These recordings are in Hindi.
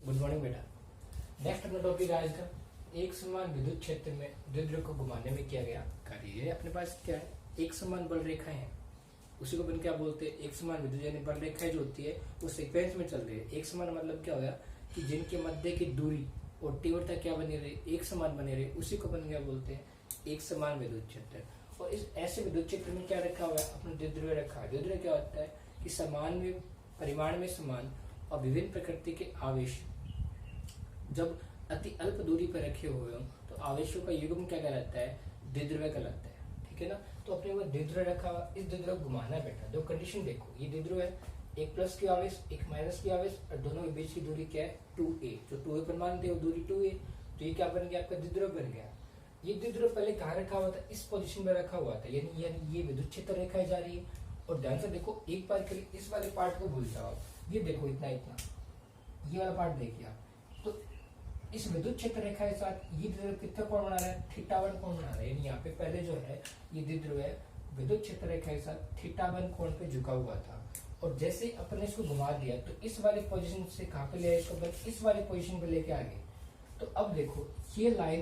गुड मॉर्निंग बेटा। नेक्स्ट अपना टॉपिक आज का एक समान विद्युत क्षेत्र में द्विध्रुव को घुमाने में किया गया कार्य। अपने पास क्या है, एक समान बल रेखाएं हैं, उसी को अपन क्या बोलते हैं, एक समान विद्युत यानी बल रेखाएं जो होती है वो सीक्वेंस में चल रही है। एक समान मतलब क्या होगा कि जिनके मध्य की दूरी और तीव्रता क्या बनी रही, एक समान बनी रही, उसी को अपन क्या बोलते हैं, एक समान विद्युत क्षेत्र। और इस ऐसे विद्युत क्षेत्र में क्या रखा हुआ है, अपने द्विध्रुव रखा है। द्विध्रुव क्या होता है कि समान में परिमाण में समान और विभिन्न प्रकृति के आवेश जब अति अल्प दूरी पर रखे हुए हों तो आवेशों का युग्म क्या कहलाता है, द्विध्रुव कहलाता है। ठीक है ना। तो अपने वो द्विध्रुव रखा हुआ, इस द्विध्रुव घुमाना है बेटा। दो कंडीशन देखो, ये द्विध्रुव है, एक प्लस की आवेश एक माइनस की आवेश और दोनों के बीच की दूरी क्या है, 2a। जो 2a पर मानते हो दूरी 2a, तो ये क्या बन गया, आपका द्विध्रुव बन गया। ये द्विध्रुव पहले कहाँ रखा हुआ था, इस पोजीशन में रखा हुआ था, यानी ये विद्युत क्षेत्र रेखाएं जा रही है। और ध्यान से देखो, एक बार के लिए इस वाले पार्ट को भूल जाओ, ये देखो इतना इतना, ये वाला पार्ट देखिए आप। तो इस विद्युत क्षेत्र रेखा के साथ ये द्विध्रुव कितना कोण बना रहा है, θ1 कोण बना रहा है। यानी यहाँ पे पहले जो है ये द्विध्रुव है विद्युत क्षेत्र रेखा के साथ θ1 कोण पे झुका हुआ था। और जैसे ही अपने इसको घुमा दिया तो इस वाले पोजीशन से कहाँ पे ले आए इसको, इस वाले पोजीशन पे लेके आ गए। तो अब देखो ये लाइन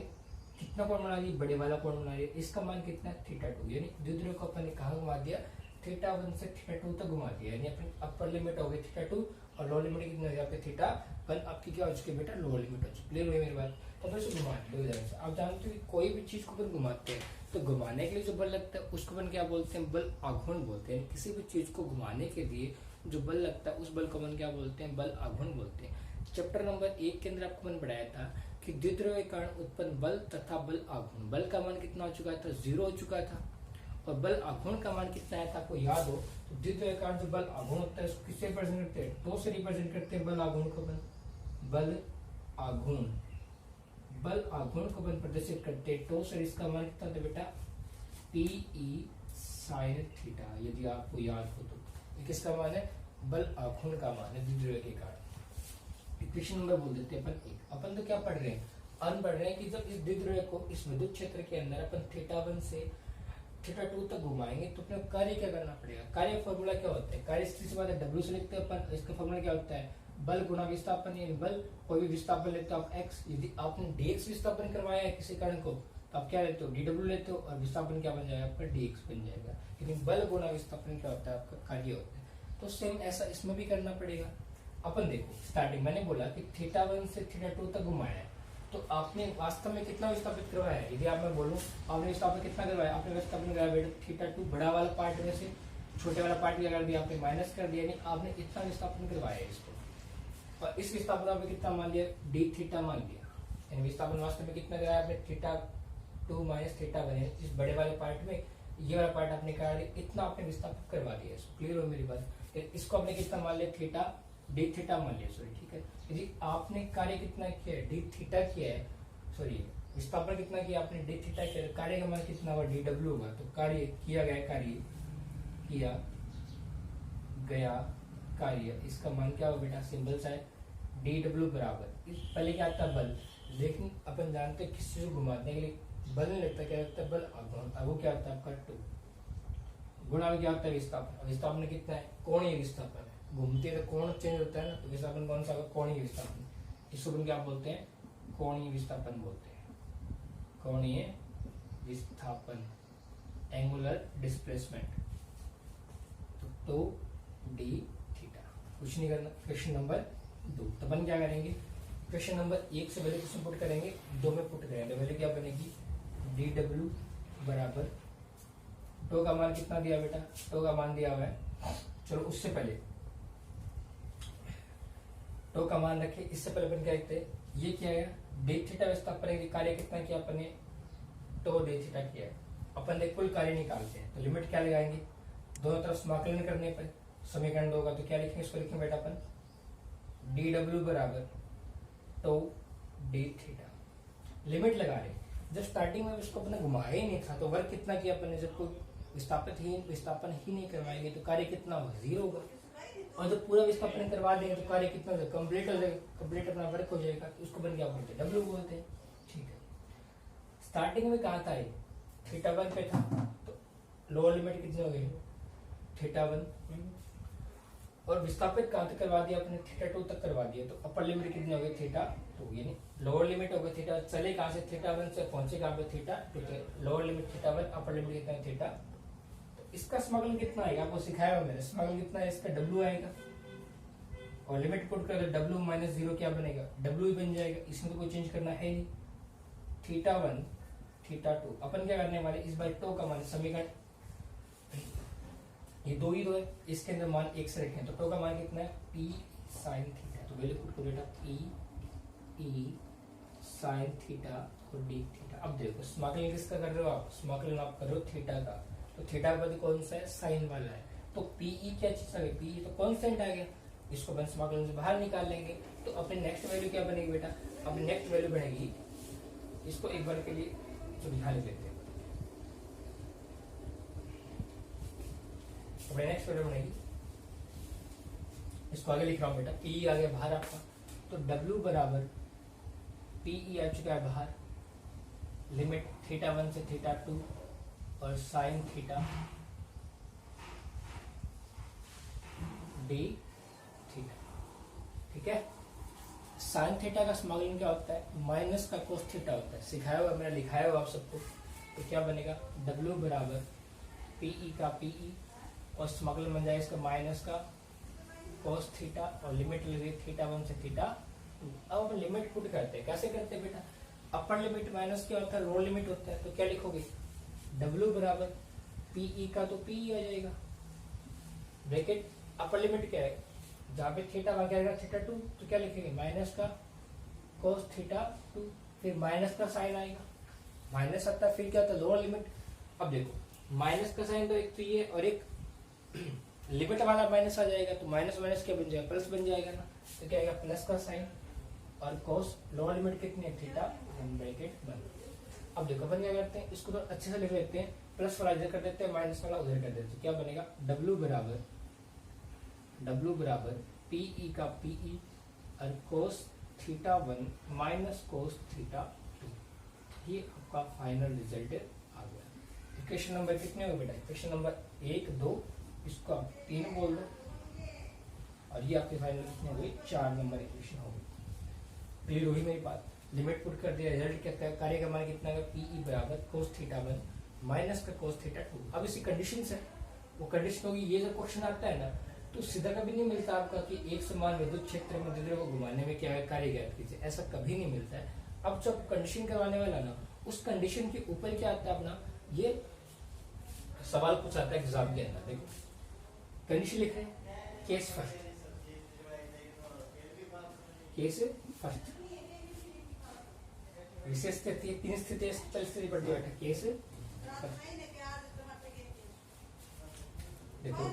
कितना कोण बना रही है, बड़े वाला कोण बना रही है, इसका मान कितना है, θ2। यानी द्विध्रुव को अपन ने कहाँ घुमा दिया, θ1 से θ2 तक घुमा दिया। यानी अपनी अपर लिमिट हो गई θ2 और लोअर लिमिट कितना हो गया पे θ1। आपकी क्या हो चुकी है बेटा, लोअर लिमिट हो चुकी। क्लियर हुई मेरी बात। तो फिर से घुमा लो। आप जानते हो कि कोई भी चीज को अपन घुमाते हैं तो घुमाने के लिए जो बल लगता है उसको अपन क्या बोलते हैं, बल आघूर्ण बोलते हैं। किसी भी चीज को घुमाने के लिए जो बल लगता है उस बल को अपन क्या बोलते हैं, बल आघूर्ण बोलते हैं। चैप्टर नंबर 1 के अंदर आपको मैंने पढ़ाया था कि द्विध्रुव के कारण उत्पन्न बल तथा बल आघूर्ण। बल का मान कितना हो चुका था, 0 हो चुका था। और बल आघूर्ण का मान कितना है था, आपको याद हो तो द्विध्रुव के कारण जो बल आघूर्ण होता है उसको किससे रिप्रेजेंट करते हैं, टो से रिप्रेजेंट करते हैं बल आघूर्ण को। बल आघूर्ण, बल आघूर्ण को अपन प्रदर्शित करते हैं टो से। इसका मान कितना था बेटा, PE sin थीटा। यदि आपको याद हो तो ये किसका मान है, बल आघूर्ण का मान है द्विध्रुव के कारण। इक्वेशन नंबर बोल देते हैं अपन तो क्या पढ़ रहे हैं, पढ़ रहे हैं कि जब इस द्विध्रुव को इस विद्युत क्षेत्र के अंदर अपन θ1 से θ2 तक घुमाएंगे तो अपने कार्य क्या करना पड़ेगा। कार्य फॉर्मूला क्या होता है, कार्य से बात है W से लिखते हैं अपन। इसका फॉर्मूला क्या होता है, बल गुणा विस्थापन। यानी बल कोई भी विस्थापन लेते हो आप x, यदि आपने dx विस्थापन करवाया है किसी कारण को तो आप क्या लेते हो, dw लेते हो और विस्थापन क्या बन जाएगा आपका, dx बन जाएगा। लेकिन बल गुणा विस्थापन क्या होता है, आपका कार्य होता है। तो सेम ऐसा इसमें भी करना पड़ेगा। अपन देखो स्टार्टिंग मैंने बोला कि θ1 से θ2 तक घुमाया है तो आपने वास्तव में कितना विस्थापित करवाया है। यदि आप मैं बोलूं आपने विस्थापन कितना करवाया, आपने विस्थापन करवाया बेटा θ2 बड़ा वाला पार्ट में से छोटे वाला पार्ट क्या कर दिया, आपने माइनस कर दिया। यानी आपने इतना विस्थापन करवाया है इसको, और इस विस्थापन आपने कितना मान लिया, dθ मान लिया। यानी विस्थापन वास्तव में कितना कराया आपने, θ2 माइनस θ1। इस बड़े वाले पार्ट में ये वाला पार्ट आपने करा लिया, इतना आपने विस्थापित करवा दिया इसको। क्लियर हो मेरी बात। इसको आपने कितना मान लिया, dθ मान लिया, सॉरी ठीक है। यदि आपने कार्य कितना किया है, dθ किया है, सॉरी विस्थापन कितना किया आपने, dθ किया, कार्य का मान कितना होगा, dw होगा। तो कार्य किया गया, कार्य किया गया कार्य, इसका मान क्या होगा बेटा, सिंबल सा है dw बराबर। इस पहले क्या आता है बल, लेकिन अपन जानते हैं किसी को घुमाने के लिए बल नहीं लगता, क्या लगता है बल आघूर्ण। अब वो क्या होता है आपका 2 गुणा में क्या होता है विस्थापन। विस्थापन कितना है, कोणीय विस्थापन है। घूमते तो कोण चेंज होता है ना, तो विस्थापन कौन सा होगा, कोणीय विस्थापन। इसको अपन क्या बोलते हैं, कोणीय विस्थापन बोलते हैं। कोणीय विस्थापन, एंगुलर डिस्प्लेसमेंट। तो dθ कुछ नहीं करना। क्वेश्चन नंबर 2 तो अपन क्या करेंगे, क्वेश्चन नंबर 1 से पहले क्वेश्चन पुट करेंगे, 2 में पुट करेंगे। पहले क्या बनेगी, dw बराबर टो का मान कितना दिया बेटा, टो का मान दिया हुआ है। चलो उससे पहले टो का मान रखे, इससे पहले अपन क्या लिखते हैं, ये क्या है dθ विस्थापन के कार्य कितना किया अपन ने, टो dθ किया है। अपन ने कुल कार्य निकालते हैं तो लिमिट क्या लगाएंगे, दोनों तरफ समाकलन करने पर समीकरण 2 का तो क्या लिखेंगे, इसको लिखेंगे बेटा अपन dw बराबर टो dθ। लिमिट लगा रहे, जब स्टार्टिंग में इसको अपने घुमाया ही नहीं था तो वर्क कितना किया अपन ने, जब कोई विस्थापन ही नहीं करवाएंगे तो कार्य कितना होगा, 0 होगा। और जब पूरा विस्थापन करवा देंगे तो कार्य कितना होगा, कंप्लीट हो जाएगा, कंप्लीट अपना वर्क हो जाएगा। तो उसको अपन क्या बोलते हैं, W बोलते हैं। ठीक है, स्टार्टिंग में कहा था ये θ1 पे था तो लोअर लिमिट कितनी हो गई, θ1 और विस्थापित कहाँ तक करवा दिया अपने, थीटा 2 तक करवा दिया। तो अपर लिमिट कितनी हो गई, थीटा 2, यानी लोअर लिमिट हो गई थीटा, चले कहाँ से थीटा 1 से पहुंचे कहाँ पे, थीटा 2 तक। Lower limit theta 1, upper limit कितना है, थीटा। तो इसका स्मगलन कितना आएगा, आपको सिखाया मैंने, स्मगलन कितना है इसका, W आएगा। और लिमिट पुट कर दो, W माइनस 0 क्या बनेगा, W ही बन जाएगा, इसमें तो कोई चेंज करना है नहीं। थीटा 1 थीटा 2, अपन क्या करने वाले, इस बार टो का मान समीकरण, ये दो ही दो है, इसके अंदर मान एक से रखें, तो टो का मान कितना है, P sin थीटा। तो वैल्यू पुट करो बेटा, P sin थीटा और D थीटा। अब देखो स्मगलिंग किसका कर रहे हो आप, स्मगलिंग आप कर रहे हो थीटा का। तो थीटा का पद कौन सा है, साइन वाला है। तो PE क्या चीज आ गई, PE तो कांस्टेंट आ गया, इसको अपन स्मगलिंग से बाहर निकाल लेंगे। तो अपनी नेक्स्ट वैल्यू क्या बनेगी बेटा, अपनी नेक्स्ट वैल्यू बनेगी, इसको एक बार के लिए सुविधा लिख लेते हैं। अपने नेक्स्ट वैल्यू बनेगी, इसको आगे लिख रहा हूं बेटा, PE आ गया बाहर आपका। तो W बराबर PE आ चुका है बाहर, लिमिट थीटा 1 से थीटा 2 और साइन थीटा D थीटा, ठीक है। साइन थीटा का स्मगलिंग क्या होता है, माइनस का कोस थीटा होता है, सिखाया हुआ मैंने, लिखाया हुआ आप सबको। तो क्या बनेगा, W बराबर PE का PE और स्मगलिंग बन जाएगा इसका माइनस का कोस थीटा और लिमिट लगे थीटा 1 से थीटा 2। अब अपन लिमिट पुट करते हैं, कैसे करते हैं बेटा, अपर लिमिट माइनस क्या होता है, लोअर लिमिट होता है। तो क्या लिखोगे, W बराबर PE का तो PE आ जाएगा, ब्रैकेट अपर लिमिट क्या है, जहाँ पे थीटा वहां क्या आएगा, थीटा 2, तो क्या लिखेंगे, माइनस का कोस थीटा 2, फिर माइनस का साइन आएगा, माइनस आता है, फिर क्या होता है, लोअर लिमिट। अब देखो माइनस का साइन तो एक तो ये और एक लिमिट वाला माइनस आ जाएगा, तो माइनस माइनस क्या बन जाएगा, प्लस बन जाएगा ना। तो क्या आएगा, प्लस का साइन और कोस, लोअर लिमिट कितनी है, थीटा, ब्रैकेट बंद। अब देखो अपन क्या करते हैं, इसको तो अच्छे से लिख लेते हैं, प्लस वाला इधर कर देते हैं, माइनस वाला उधर कर देते हैं। तो क्या बनेगा, W बराबर PE का PE और cos theta 1 minus cos theta 2, ये आपका फाइनल रिजल्ट आ गया। इक्वेशन नंबर कितने हो बेटा, इक्वेशन नंबर 1 2, इसको आप 3 बोल दो, और ये आपके फाइनल कितने हो गए, 4 नंबर इक्वेशन हो गई। क्लियर हुई मेरी बात, लिमिट पुट कर दिया, रिजल्ट क्या है, कार्य का मान कितना है, PE बराबर कोस थीटा 1 माइनस का कोस थीटा 2। अब इसी कंडीशन से वो कंडीशन होगी, ये जो क्वेश्चन आता है ना, तो सीधा कभी नहीं मिलता आपका कि एक समान विद्युत क्षेत्र में द्विध्रुव को घुमाने में क्या है, कार्य ज्ञात कीजिए, ऐसा कभी नहीं मिलता है। अब जब कंडीशन करवाने वाला ना, उस कंडीशन के ऊपर क्या आता है अपना, ये सवाल पूछा आता है एग्जाम के अंदर। देखो कंडीशन लिख रहे हैं, केस फर्स्ट, केस फर्स्ट, विशेष स्थिति, 3 स्थिति चल स्थिति पढ़ती बैठा, केस फर्स्ट। देखो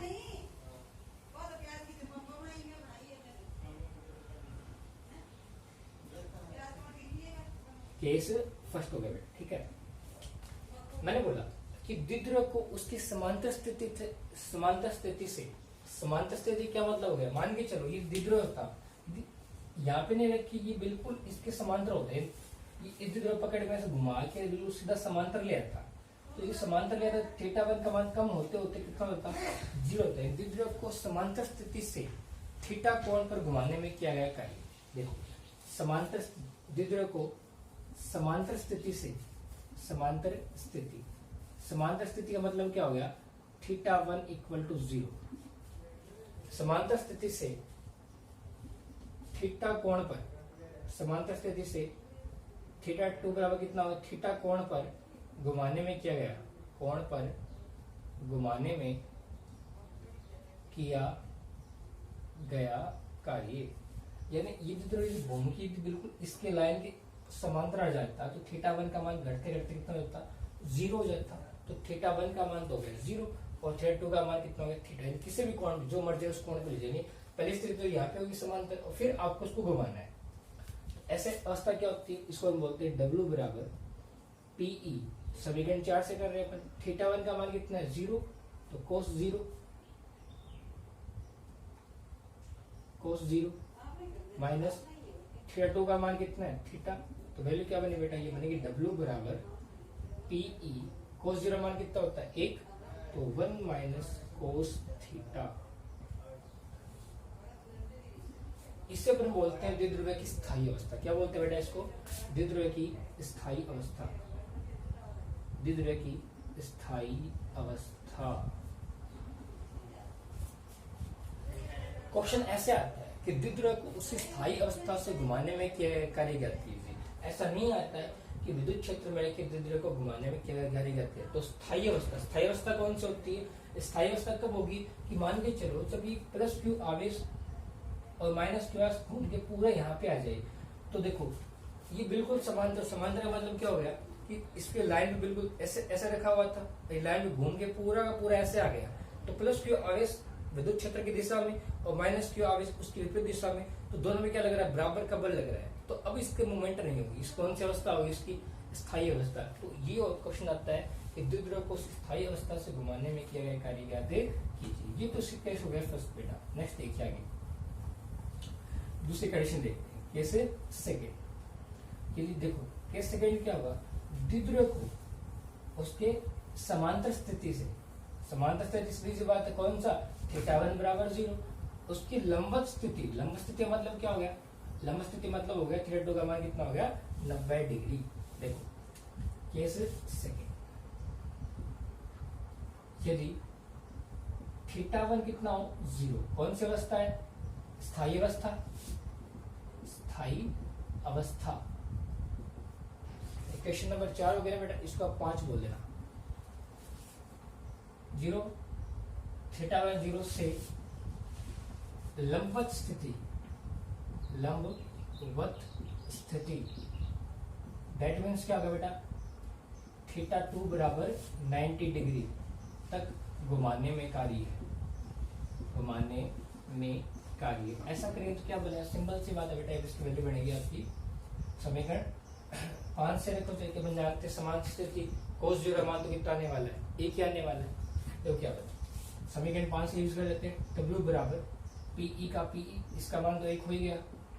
केस फर्स्ट हो गया बेटा, ठीक है। मैंने बोला कि द्विध्रुव को उसकी समांतर स्थिति से, समांतर स्थिति क्या मतलब हो गया, मान के चलो ये द्विध्रुव था, यहाँ पे नहीं रखी, ये बिल्कुल इसके समांतर होता है, ये इस द्विध्रुव पकड़ के ऐसे घुमा के बिल्कुल सीधा समांतर ले आता। तो ये समांतर ले आता, थीटा 1 का मान कम होते होते कितना होता, 0 होता है। द्विध्रुव को समांतर स्थिति से थीटा कोण पर घुमाने में किया गया कार्य। देखो समांतर द्विध्रुव को समांतर स्थिति से, समांतर स्थिति का मतलब क्या हो गया, थीटा 1 इक्वल टू 0। समांतर स्थिति से थीटा कोण पर, समांतर स्थिति से थीटा 2 बराबर कितना होगा, थीटा कोण पर घुमाने में किया गया, कोण पर घुमाने में किया गया कार्य। यानी ये जो भूमि बिल्कुल इसके लाइन के समांतर आ जाता, तो थीटा 1 का मान घटते घटते कितना होता, 0 हो जाता। तो थीटा 1 का मान तो हो गया 0 और थीटा 2 का मान कितना हो गया, थीटा। किसी भी कोण जो मर्जी उस कोण पे लीजिए, पहली स्थिति तो यहाँ पे होगी समांतर और फिर आपको उसको घुमाना है। ऐसे अवस्था क्या होती है, इसको हम बोलते हैं W बराबर PE, समीकरण 4 से कर रहे हैं अपन। थीटा 1 का मान कितना है, 0, तो कोस 0 माइनस थीटा 2 का मान कितना है, थीटा। तो वैल्यू क्या बनी बेटा, ये बनेगी W बराबर PE, कोस 0 मान कितना होता है 1, तो 1 माइनस कोस थीटा इससे अपन बोलते हैं द्विध्रुव की स्थायी अवस्था। क्या बोलते हैं बेटा इसको? द्विध्रुव की स्थायी अवस्था। द्विध्रुव की स्थायी अवस्था। क्वेश्चन ऐसे आता है कि द्विध्रुव को उसी स्थायी अवस्था से घुमाने में क्या कार्य करती है। ऐसा नहीं आता है कि विद्युत क्षेत्र में रखे द्विध्रुव को घुमाने में क्या कार्य करती है। तो स्थायी अवस्था कौन सी होती है? स्थायी अवस्था कब होगी कि मान के चलो जब ये प्लस क्यू आवेश और माइनस क्यू आवेश घूम के पूरा यहाँ पे आ जाए, तो देखो ये बिल्कुल समांतर का मतलब क्या हो गया कि इसके लाइन बिल्कुल ऐसे रखा हुआ था, लाइन में घूम के पूरा का पूरा ऐसे आ गया। तो प्लस क्यू आवेश विद्युत क्षेत्र की दिशा में और माइनस क्यू आवेश उसकी विपरीत दिशा में, तो दोनों में क्या लग रहा है? बराबर का बल लग रहा है। तो अब इसके मूवमेंट नहीं होगी। इस कौन सी अवस्था होगी? इसकी स्थायी अवस्था। तो ये क्वेश्चन आता है कि द्विध्रुव को स्थायी अवस्था से घुमाने में किया गया कार्य याद कीजिए। ये तो केस हो गया फर्स्ट बेटा। नेक्स्ट देखिए आगे दूसरी कंडीशन देखते हैं। Case second. यदि देखो केस सेकेंड क्या होगा? द्विध्रुव को उसके समांतर स्थिति से सीधी बात है, कौन सा? θ1 बराबर 0। उसकी लंबवत स्थिति मतलब क्या हो गया? लंबवत स्थिति मतलब हो गया θ2 का मान कितना हो गया? 90 डिग्री। देखो केस सेकेंड, यदि θ1 कितना हो? 0। कौन सी अवस्था है? स्थायी अवस्था। क्वेश्चन नंबर 4 हो गया बेटा, इसको आप 5 बोल देना। 0 θ1 0 से लंबवत स्थिति दैट मीन्स क्या होगा बेटा? θ2 बराबर 90 डिग्री तक घुमाने में कार्य ऐसा करें तो क्या बनेगा? सिंपल सी बात है बेटा, इसकी वैल्यू बनेगी आपकी समीकरण 5 से देखो तो बन जाते समान स्थिति cos 0 मान तो कितना आने वाला है? 1 ही आने वाला है। तो क्या बचा? समीकरण 5 से यूज कर लेते हैं। W बराबर PE का PE, इसका मान तो 1 हो ही गया,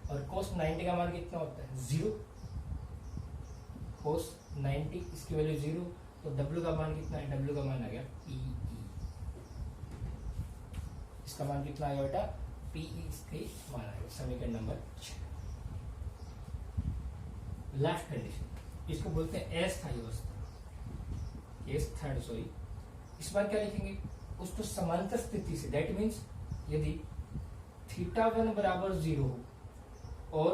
और cos 90 का मान कितना होता है? 0। cos 90 इसकी वैल्यू 0, तो W का मान कितना है? W का मान आ गया PE। इसका मान कितना आया बेटा? PE इसके मान आ गया। समीकरण नंबर 6। लास्ट कंडीशन, इसको बोलते हैं अस्थायी अवस्था। Case third sorry. इस बार क्या लिखेंगे? उसको समांतर स्थिति से, दैट मीन्स यदि θ1 बराबर 0 हो और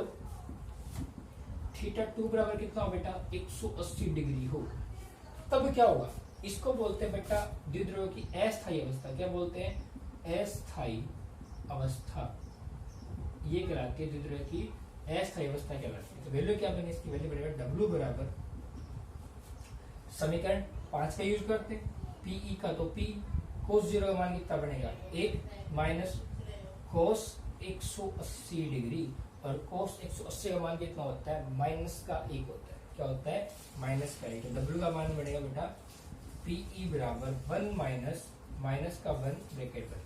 θ2 बराबर कितना हो बेटा? 180 डिग्री हो, तब क्या होगा? इसको बोलते हैं बेटा द्विध्रुव की अस्थायी अवस्था। क्या बोलते हैं? अस्थायी अवस्था। ये कहलाती है द्विध्रुव की अस्थायी अवस्था कहलाती है। तो वैल्यू क्या बनी? इसकी वैल्यू बनेगा W बराबर समीकरण 5 का यूज करते हैं। PE का तो P, cos 0 का मान कितना बनेगा? 1 माइनस cos 180 डिग्री, और cos 180 का मान कितना होता है? माइनस का 1 होता है। क्या होता है? माइनस का 1। W का मान बनेगा बेटा PE बराबर 1 माइनस का 1 ब्रैकेट पर।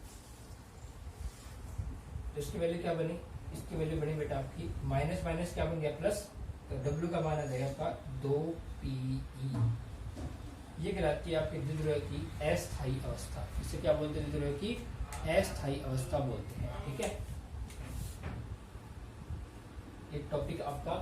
तो इसकी वैल्यू क्या बनी? इसकी वैल्यू बनी बेटा आपकी माइनस क्या बन गया? प्लस। तो W का मान आ जाएगा आपका 2PE। ये कहलाती है आपकी द्विध्रुव की अस्थायी अवस्था। इसे क्या बोलते हैं? द्विध्रुव की अस्थायी अवस्था बोलते हैं। ठीक है, एक टॉपिक आपका